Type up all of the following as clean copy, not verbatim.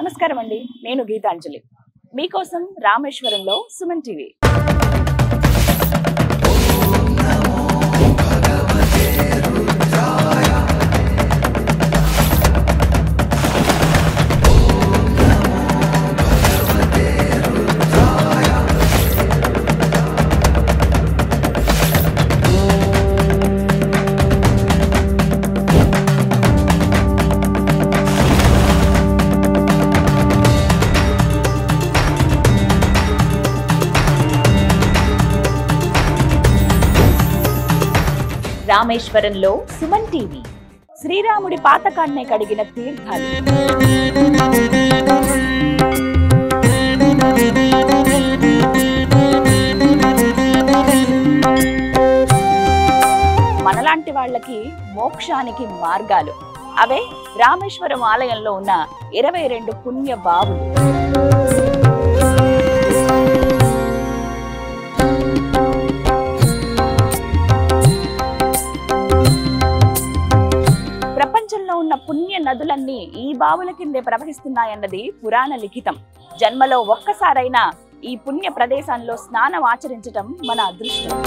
నమస్కారం అండి, నేను గీతాంజలి. మీకోసం రామేశ్వరంలో సుమన్ టీవీ. రామేశ్వరంలో సుమన్ టీవీ. శ్రీరాముడి పాతకాన్నే కడిగిన తీర్థాలు. మనలాంటి వాళ్ళకి మోక్షానికి మార్గాలు. అవే రామేశ్వరం ఆలయంలో ఉన్న 22 పుణ్య బావులు. ప్రపంచంలో ఉన్న పుణ్య నదులన్నీ ఈ బావుల కిందే ప్రవహిస్తున్నాయన్నది పురాణ లిఖితం. జన్మలో ఒక్కసారైనా ఈ పుణ్య ప్రదేశంలో స్నానం ఆచరించటం మన అదృష్టం.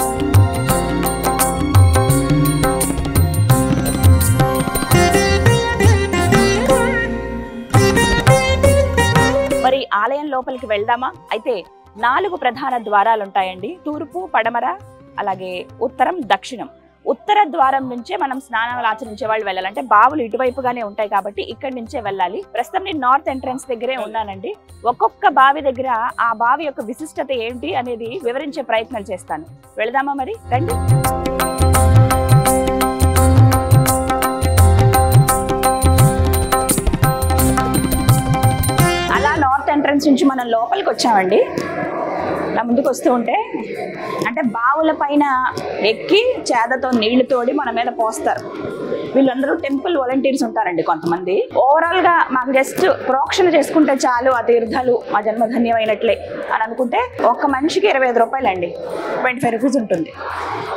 మరి ఆలయం లోపలికి వెళ్దామా? అయితే 4 ప్రధాన ద్వారాలు ఉంటాయండి. తూర్పు, పడమర, అలాగే ఉత్తరం, దక్షిణం. ఉత్తర ద్వారం నుంచే మనం స్నానాలు ఆచరించే వాళ్ళు వెళ్ళాలి. అంటే బావులు ఇటువైపుగానే ఉంటాయి కాబట్టి ఇక్కడి నుంచే వెళ్ళాలి. ప్రస్తుతం నేను నార్త్ ఎంట్రన్స్ దగ్గరే ఉన్నానండి. ఒక్కొక్క బావి దగ్గర ఆ బావి యొక్క విశిష్టత ఏంటి అనేది వివరించే ప్రయత్నం చేస్తాను. వెళదామా మరి? రండి. అలా నార్త్ ఎంట్రన్స్ నుంచి మనం లోపలికి వచ్చామండి. నా ముందుకు వస్తూ ఉంటే అంటే బావుల పైన ఎక్కి చేదతో నీళ్లు తోడి మన మీద పోస్తారు. వీళ్ళందరూ టెంపుల్ వాలంటీర్స్ ఉంటారండి కొంతమంది. ఓవరాల్ గా మాకు జస్ట్ ప్రోక్షణ చేసుకుంటే చాలు, ఆ తీర్థాలు మా జన్మధన్యమైనట్లే అని అనుకుంటే ఒక్క మనిషికి 25 రూపాయలు అండి. 25 రూపీస్ ఉంటుంది.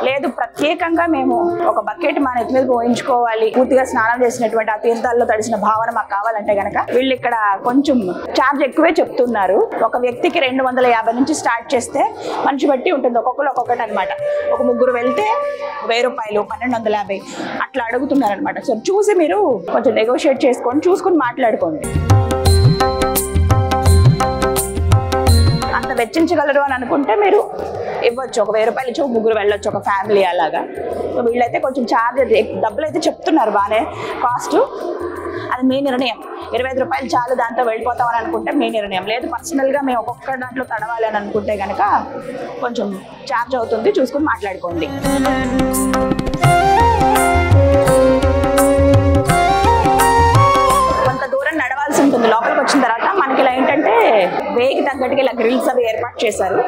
లేదు ప్రత్యేకంగా మేము ఒక బకెట్ మా నెత్తి మీద పోయించుకోవాలి, పూర్తిగా స్నానం చేసినటువంటి ఆ తీర్థాల్లో తడిసిన భావన మాకు కావాలంటే గనక వీళ్ళు ఇక్కడ కొంచెం ఛార్జ్ ఎక్కువే చెప్తున్నారు. ఒక వ్యక్తికి 250 నుంచి స్టార్ట్ చేస్తే మనిషి బట్టి ఉంటుంది, ఒక్కొక్కరు ఒక్కొక్కటి అనమాట. ఒక 3 వెళ్తే 1000 రూపాయలు, 1250 అట్లా అడుగుతున్నారు అనమాట. సో చూసి మీరు కొంచెం నెగోషియేట్ చేసుకొని చూసుకుని మాట్లాడుకోండి. అంత వెచ్చించగలరు అని అనుకుంటే మీరు ఇవ్వచ్చు. ఒక 1000 రూపాయలు ఇచ్చి 3 వెళ్ళొచ్చు, ఒక ఫ్యామిలీ అలాగా. సో వీళ్ళైతే కొంచెం ఛార్జ్ డబ్బులు అయితే చెప్తున్నారు బాగానే, కాస్ట్ అది మీ నిర్ణయం. 25 రూపాయలు చాలు దాంతో వెళ్ళిపోతాం అని అనుకుంటే మీ నిర్ణయం. లేదు పర్సనల్గా మేము ఒక్కొక్క దాంట్లో తడవాలి అని అనుకుంటే కనుక కొంచెం ఛార్జ్ అవుతుంది, చూసుకుని మాట్లాడుకోండి. కొంత దూరం నడవాల్సి ఉంటుంది. లోపలికి వచ్చిన తర్వాత మనకి ఇలా ఏంటంటే వేకి తగ్గట్టుగా ఇలా గ్రిల్స్ అవి ఏర్పాటు చేశారు.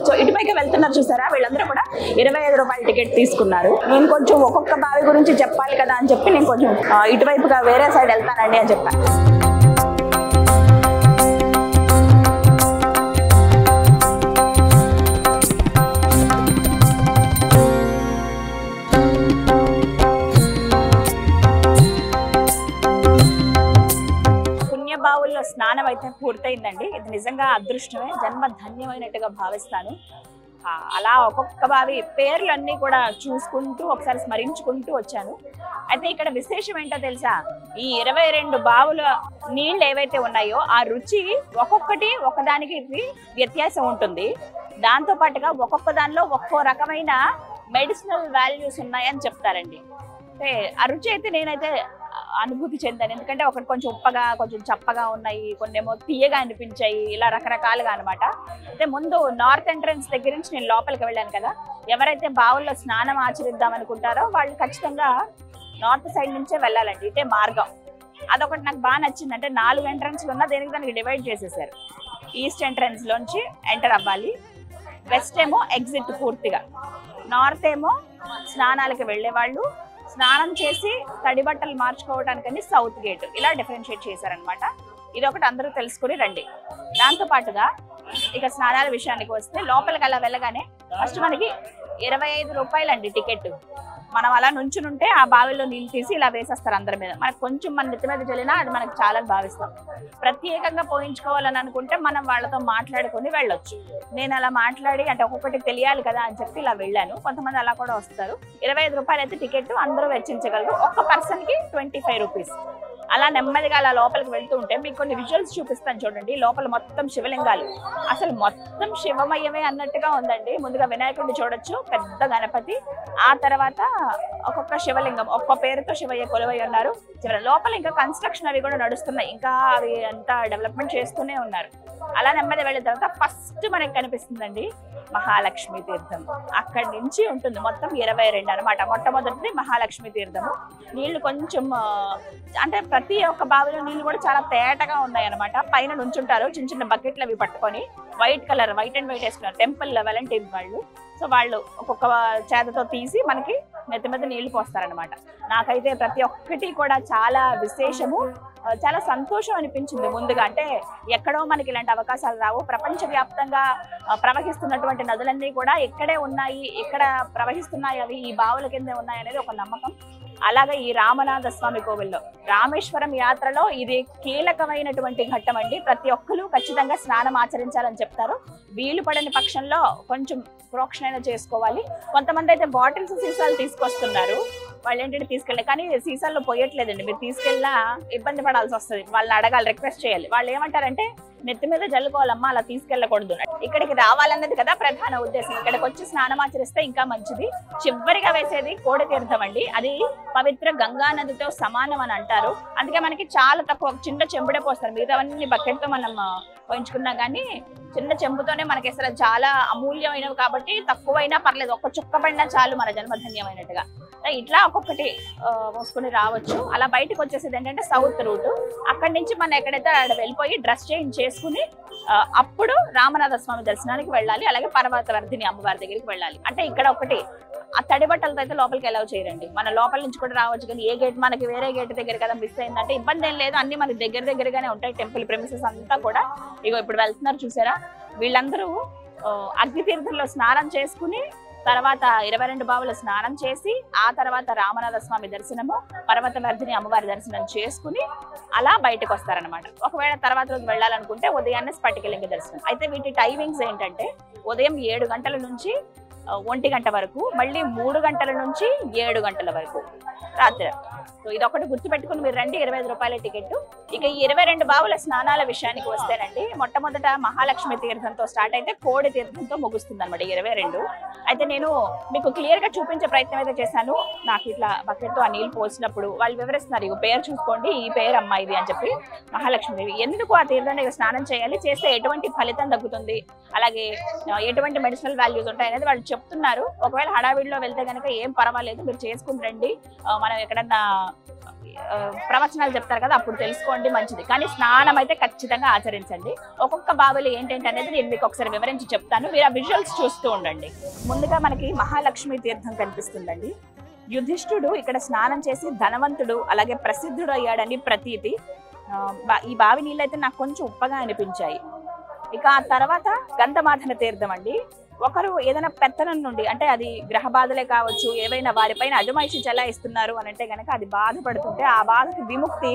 సో ఇటుపైకి వెళ్తున్నారు చూసారా, వీళ్ళందరూ కూడా 25 రూపాయల టికెట్ తీసుకున్నారు. నేను కొంచెం ఒక్కొక్క బావి గురించి చెప్పాలి కదా అని చెప్పి నేను కొంచెం ఇటువైపుగా వేరే సైడ్ వెళ్తానండి అని చెప్పాను. బావుల్లో స్నానం అయితే పూర్తయిందండి. ఇది నిజంగా అదృష్టమే, జన్మ ధన్యమైనట్టుగా భావిస్తాను. అలా ఒక్కొక్క బావి పేర్లు అన్నీ కూడా చూసుకుంటూ ఒకసారి స్మరించుకుంటూ వచ్చాను. అయితే ఇక్కడ విశేషం ఏంటో తెలుసా, ఈ 22 బావుల నీళ్ళు ఏవైతే ఉన్నాయో ఆ రుచి ఒక్కొక్కటి ఒకదానికి వ్యత్యాసం ఉంటుంది. దాంతో పాటుగా ఒక్కొక్క దానిలో ఒక్కో రకమైన మెడిసినల్ వాల్యూస్ ఉన్నాయని చెప్తారండి. అంటే ఆ రుచి అయితే నేనైతే అనుభూతి చెందాను. ఎందుకంటే ఒకటి కొంచెం ఉప్పగా, కొంచెం చప్పగా ఉన్నాయి, కొన్ని ఏమో తీయగా అనిపించాయి, ఇలా రకరకాలుగా అనమాట. అయితే ముందు నార్త్ ఎంట్రన్స్ దగ్గర నుంచి నేను లోపలికి వెళ్ళాను కదా, ఎవరైతే బావుల్లో స్నానం ఆచరిద్దాం అనుకుంటారో వాళ్ళు ఖచ్చితంగా నార్త్ సైడ్ నుంచే వెళ్ళాలండి. ఇటే మార్గం. అదొకటి నాకు బాగా నచ్చింది. అంటే 4 ఎంట్రన్స్లు ఉన్నా దేనికి దానికి డివైడ్ చేసేసారు. ఈస్ట్ ఎంట్రన్స్ లోంచి ఎంటర్ అవ్వాలి, వెస్ట్ ఏమో ఎగ్జిట్ పూర్తిగా, నార్త్ ఏమో స్నానాలకి వెళ్ళే వాళ్ళు, స్నానం చేసి తడి బట్టలు మార్చుకోవడానికని సౌత్ గేట్. ఇలా డిఫరెన్షియేట్ చేశారనమాట. ఇది ఒకటి అందరూ తెలుసుకుని రండి. దాంతో పాటుగా ఇక స్నానాల విషయానికి వస్తే లోపలికి అలా వెళ్ళగానే ఫస్ట్ మనకి 25 రూపాయలు అండి టికెట్. మనం అలా నుంచునుంటే ఆ బావిలో నీళ్ళు తీసి ఇలా వేసేస్తారు అందరి మీద. మనకు కొంచెం మన నెత్తి మీద చల్లినా అది మనకు చాలా భావిస్తాం. ప్రత్యేకంగా పోయించుకోవాలని అనుకుంటే మనం వాళ్ళతో మాట్లాడుకొని వెళ్ళొచ్చు. నేను అలా మాట్లాడి అంటే ఒక్కొక్కటి తెలియాలి కదా అని చెప్పి ఇలా వెళ్ళాను. కొంతమంది అలా కూడా వస్తారు. 25 రూపాయలు అయితే టికెట్, అందరూ వెచ్చించగలరు. ఒక్క పర్సన్ కి 25 రూపీస్. అలా నెమ్మదిగా అలా లోపలికి వెళ్తూ ఉంటే మీకు కొన్ని విజువల్స్ చూపిస్తాను చూడండి. లోపల మొత్తం శివలింగాలు, అసలు మొత్తం శివమయమే అన్నట్టుగా ఉందండి. ముందుగా వినాయకుడిని చూడొచ్చు, పెద్ద గణపతి, ఆ తర్వాత ఒక్కొక్క శివలింగం ఒక్క పేరుతో శివయ్య కొలువై ఉన్నారు. లోపల ఇంకా కన్స్ట్రక్షన్ అవి కూడా నడుస్తున్నాయి, ఇంకా అవి అంతా డెవలప్మెంట్ చేస్తూనే ఉన్నారు. అలా నెమ్మది వెళ్ళిన తర్వాత ఫస్ట్ మనకి కనిపిస్తుందండి మహాలక్ష్మి తీర్థం. అక్కడి నుంచి ఉంటుంది మొత్తం 22 అనమాట. మొట్టమొదటిది మహాలక్ష్మి తీర్థము. నీళ్లు కొంచెం అంటే ప్రతి ఒక్క బావిలో నీళ్లు కూడా చాలా తేటగా ఉన్నాయి అనమాట. పైన నుంచుంటారు చిన్న చిన్న బకెట్లు అవి పట్టుకొని, white colour, white and white వేసుకున్నారు. టెంపుల్ వాలంటీర్ వాళ్ళు. సో వాళ్ళు ఒక్కొక్క చేతతో తీసి మనకి నెత్తి మీద నీళ్లు పోస్తారనమాట. నాకైతే ప్రతి ఒక్కటి కూడా చాలా విశేషము, చాలా సంతోషం అనిపించింది. ముందుగా అంటే ఎక్కడో మనకి ఇలాంటి అవకాశాలు రావు. ప్రపంచవ్యాప్తంగా ప్రవహిస్తున్నటువంటి నదులన్నీ కూడా ఎక్కడే ఉన్నాయి, ఎక్కడ ప్రవహిస్తున్నాయి అవి ఈ బావుల కింద ఉన్నాయి అనేది ఒక నమ్మకం. అలాగే ఈ రామనాథ స్వామి కోవిల్లో రామేశ్వరం యాత్రలో ఇది కీలకమైనటువంటి ఘట్టం అండి. ప్రతి ఒక్కరు ఖచ్చితంగా స్నానం ఆచరించాలని చెప్తారు. వీలు పడని పక్షంలో కొంచెం ప్రోక్షణ చేసుకోవాలి. కొంతమంది అయితే బాటిల్స్, సీసాలు తీసుకొస్తున్నారు. వాళ్ళు ఏంటంటే తీసుకెళ్ళి, కానీ సీసాల్లో పోయట్లేదండి. మీరు తీసుకెళ్ళినా ఇబ్బంది పడాల్సి వస్తుంది. వాళ్ళని అడగాలి, రిక్వెస్ట్ చేయాలి. వాళ్ళు ఏమంటారంటే నెత్తి మీద జల్లుకోవాలమ్మా, అలా తీసుకెళ్ళకూడదు. ఇక్కడికి రావాలన్నది కదా ప్రధాన ఉద్దేశం. ఇక్కడికి వచ్చి స్నానం ఆచరిస్తే ఇంకా మంచిది. చివరిగా వేసేది కోడి తీర్థం అండి. అది పవిత్ర గంగా నదితో సమానం అని అంటారు. అందుకే మనకి చాలా తక్కువ, చిన్న చెంబుడే పోస్తారు. మిగతావన్నీ బకెట్ తో మనం పోయించుకున్నా కానీ చిన్న చెంబుతోనే మనకి అసలు చాలా అమూల్యమైనవి కాబట్టి తక్కువైనా పర్లేదు, ఒక్క చుక్క పడినా చాలు మన జన్మధన్యమైనట్టుగా. ఇట్లా ఒక్కొక్కటి మోసుకొని రావచ్చు. అలా బయటకు వచ్చేసేది ఏంటంటే సౌత్ రూట్. అక్కడి నుంచి మనం ఎక్కడైతే అక్కడ వెళ్ళిపోయి డ్రెస్ చేంజ్ చేసుకుని అప్పుడు రామనాథ స్వామి దర్శనానికి వెళ్ళాలి. అలాగే పర్వతవర్ధిని అమ్మవారి దగ్గరికి వెళ్ళాలి. అంటే ఇక్కడ ఒకటి, ఆ తడి బట్టలతో అయితే లోపలికి ఎలా చేయరండి. మన లోపల నుంచి కూడా రావచ్చు, కానీ ఏ గేట్ మనకి వేరే గేట్ దగ్గర కదా మిస్ అయిందంటే ఇబ్బంది ఏం లేదు. అన్ని మనకి దగ్గరగానే ఉంటాయి. టెంపుల్ ప్రెమిసెస్ అంతా కూడా ఇగో ఇప్పుడు వెళ్తున్నారు చూసారా. వీళ్ళందరూ అగ్ని తీర్థంలో స్నానం చేసుకుని తర్వాత 22 బావులు స్నానం చేసి ఆ తర్వాత రామనాథ స్వామి దర్శనము, పర్వతవర్ధిని అమ్మవారి దర్శనం చేసుకుని అలా బయటకు వస్తారనమాట. ఒకవేళ తర్వాత రోజు వెళ్ళాలనుకుంటే ఉదయాన్నే స్ఫటికలింగ దర్శనం. అయితే వీటి టైమింగ్స్ ఏంటంటే ఉదయం 7 గంటల నుంచి 1 గంట వరకు, మళ్ళీ 3 గంటల నుంచి 7 గంటల వరకు రాత్రి. సో ఇదొకటి గుర్తుపెట్టుకుని మీరు రండి. 25 రూపాయల టికెట్. ఇక ఈ 22 బావుల స్నానాల విషయానికి వస్తేనండి, మొట్టమొదట మహాలక్ష్మి తీర్థంతో స్టార్ట్ అయితే కోడి తీర్థంతో ముగుస్తుంది అనమాట 22. అయితే నేను మీకు క్లియర్ గా చూపించే ప్రయత్నం అయితే చేశాను. నాకు ఇట్లా బకెట్ తో ఆ నీళ్ళు పోసినప్పుడు వాళ్ళు వివరిస్తున్నారు, ఇక పేరు చూసుకోండి, ఈ పేరు అమ్మా ఇది అని చెప్పి. మహాలక్ష్మి ఎందుకు ఆ తీర్థంలో స్నానం చేయాలి, చేస్తే ఎటువంటి ఫలితం దక్కుతుంది, అలాగే ఎటువంటి మెడిసినల్ వాల్యూస్ ఉంటాయి అనేది వాళ్ళు చెప్తున్నారు. ఒకవేళ హడావిడిలో వెళ్తే కనుక ఏం పర్వాలేదు, మీరు చేసుకుని రండి. మనం ఎక్కడన్నా ప్రవచనాలు చెప్తారు కదా, అప్పుడు తెలుసుకోండి, మంచిది. కానీ స్నానం అయితే ఖచ్చితంగా ఆచరించండి. ఒక్కొక్క బావులు ఏంటంటే అనేది నేను మీకు ఒకసారి వివరించి చెప్తాను. మీరు ఆ విజువల్స్ చూస్తూ ఉండండి. ముందుగా మనకి మహాలక్ష్మి తీర్థం కనిపిస్తుందండి. యుధిష్ఠుడు ఇక్కడ స్నానం చేసి ధనవంతుడు అలాగే ప్రసిద్ధుడు అయ్యాడని ప్రతీతి. ఈ బావి నీళ్ళు అయితే నాకు కొంచెం ఉప్పగా అనిపించాయి. ఇక ఆ తర్వాత గంధమాధన తీర్థం అండి. ఒకరు ఏదైనా పెత్తనం నుండి, అంటే అది గ్రహ బాధలే కావచ్చు, ఏవైనా వారిపైన అజమాయిషి చెలాయిస్తున్నారు అని అంటే కనుక అది బాధపడుతుంటే ఆ బాధకు విముక్తి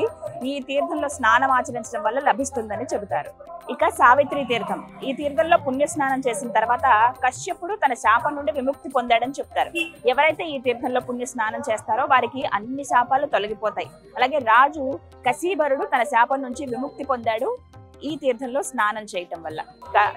ఈ తీర్థంలో స్నానం ఆచరించడం వల్ల లభిస్తుందని చెబుతారు. ఇక సావిత్రి తీర్థం. ఈ తీర్థంలో పుణ్య స్నానం చేసిన తర్వాత కశ్యపుడు తన శాపం నుండి విముక్తి పొందాడని చెప్తారు. ఎవరైతే ఈ తీర్థంలో పుణ్య స్నానం చేస్తారో వారికి అన్ని శాపాలు తొలగిపోతాయి. అలాగే రాజు కశీబరుడు తన శాపం నుంచి విముక్తి పొందాడు ఈ తీర్థంలో స్నానం చేయటం వల్ల.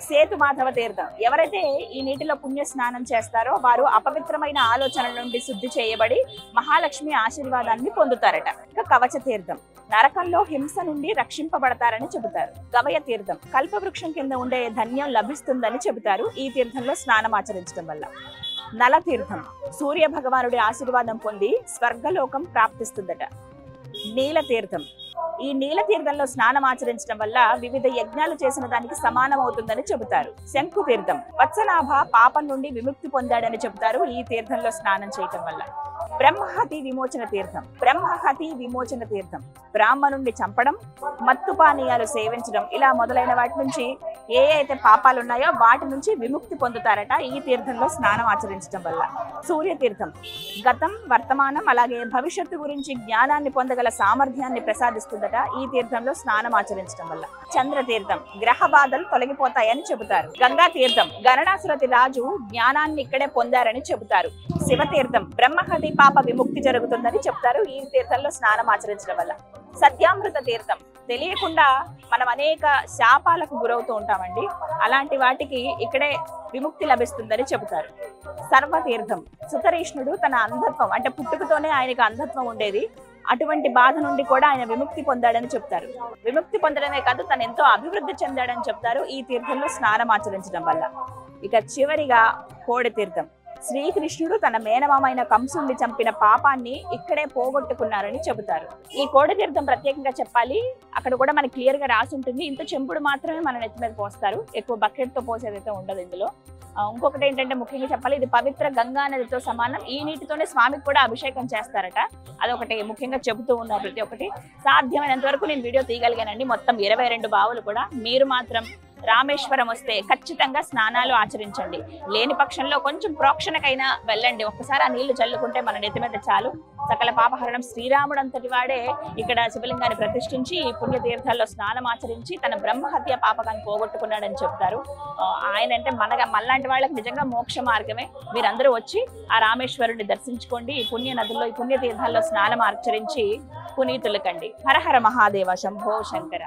సేతు మాధవ తీర్థం. ఎవరైతే ఈ నీటిలో పుణ్య స్నానం చేస్తారో వారు అపవిత్రమైన ఆలోచనల నుండి శుద్ధి చేయబడి మహాలక్ష్మి ఆశీర్వాదాన్ని పొందుతారట. ఇక కవచ తీర్థం. నరకంలో హింస నుండి రక్షింపబడతారని చెబుతారు. గవయ తీర్థం. కల్పవృక్షం కింద ఉండే ధన్యం లభిస్తుందని చెబుతారు ఈ తీర్థంలో స్నానం ఆచరించడం వల్ల. నల తీర్థం. సూర్య భగవానుడి ఆశీర్వాదం పొంది స్వర్గలోకం ప్రాప్తిస్తుందట. నీల తీర్థం. ఈ నీల తీర్థంలో స్నానం ఆచరించడం వల్ల వివిధ యజ్ఞాలు చేసిన దానికి సమానం అవుతుందని చెబుతారు. శంకు తీర్థం. వత్సనాభ పాపం నుండి విముక్తి పొందాడని చెబుతారు ఈ తీర్థంలో స్నానం చేయటం వల్ల. బ్రహ్మహతి విమోచన తీర్థం. బ్రహ్మహతి విమోచన తీర్థం బ్రాహ్మణుణ్ణి చంపడం, మత్తు పానీయాలు సేవించడం ఇలా మొదలైన వాటి నుంచి ఏ అయితే పాపాలు ఉన్నాయో వాటి నుంచి విముక్తి పొందుతారట ఈ తీర్థంలో స్నానం ఆచరించడం వల్ల. సూర్య తీర్థం గతం, వర్తమానం అలాగే భవిష్యత్తు గురించి జ్ఞానాన్ని పొందగల సామర్థ్యాన్ని ప్రసాదిస్తుందట ఈ తీర్థంలో స్నానం ఆచరించడం వల్ల. చంద్ర తీర్థం గ్రహ బాధలు తొలగిపోతాయని చెబుతారు. గంగా తీర్థం గణనాసురతి రాజు జ్ఞానాన్ని ఇక్కడే పొందారని చెబుతారు. శివ తీర్థం బ్రహ్మహతి పాప విముక్తి జరుగుతుందని చెప్తారు ఈ తీర్థంలో స్నానం ఆచరించడం వల్ల. సత్యామృత తీర్థం తెలియకుండా మనం అనేక శాపాలకు గురవుతూ ఉంటామండి, అలాంటి వాటికి ఇక్కడే విముక్తి లభిస్తుందని చెబుతారు. సర్వతీర్థం సుతరీష్ణుడు తన అంధత్వం అంటే పుట్టుకతోనే ఆయనకు అంధత్వం ఉండేది, అటువంటి బాధ నుండి కూడా ఆయన విముక్తి పొందాడని చెప్తారు. విముక్తి పొందడమే కాదు తను ఎంతో అభివృద్ధి చెందాడని చెప్తారు ఈ తీర్థంలో స్నానం ఆచరించడం వల్ల. ఇక చివరిగా కోడి తీర్థం. శ్రీకృష్ణుడు తన మేనమామైన కంసుని చంపిన పాపాన్ని ఇక్కడే పోగొట్టుకున్నారని చెబుతారు. ఈ కోడి తీర్థం ప్రత్యేకంగా చెప్పాలి, అక్కడ కూడా మనకి క్లియర్ గా రాసి ఉంటుంది. ఇంత చెంపుడు మాత్రమే మన నెత్తి మీద పోస్తారు, ఎక్కువ బకెట్ తో పోసేదైతే ఉండదు ఇందులో. ఇంకొకటి ఏంటంటే ముఖ్యంగా చెప్పాలి, ఇది పవిత్ర గంగా నదితో సమానం. ఈ నీటితోనే స్వామికి కూడా అభిషేకం చేస్తారట, అదొకటి ముఖ్యంగా చెబుతూ ఉన్నారు. ప్రతి ఒక్కటి సాధ్యమైనంత వరకు నేను వీడియో తీయగలిగానండి. మొత్తం 22 బావులు కూడా. మీరు మాత్రం రామేశ్వరం వస్తే ఖచ్చితంగా స్నానాలు ఆచరించండి. లేని పక్షంలో కొంచెం ప్రోక్షణకైనా వెళ్ళండి. ఒక్కసారి ఆ నీళ్లు చల్లుకుంటే మన నెత్తి మీద చాలు. సకల పాపహరణం. శ్రీరాముడు అంతటి వాడే ఇక్కడ శివలింగాన్ని ప్రతిష్ఠించి ఈ పుణ్యతీర్థాల్లో స్నానం ఆచరించి తన బ్రహ్మహత్య పాపకాన్ని పోగొట్టుకున్నాడని చెప్తారు. ఆయన అంటే మనలాంటి వాళ్ళకి నిజంగా మోక్ష మార్గమే. మీరందరూ వచ్చి ఆ రామేశ్వరుడిని దర్శించుకోండి. ఈ పుణ్య నదుల్లో ఈ పుణ్యతీర్థాల్లో స్నానం ఆచరించి పునీతులకండి. హర హర మహాదేవ, శంభో శంకర.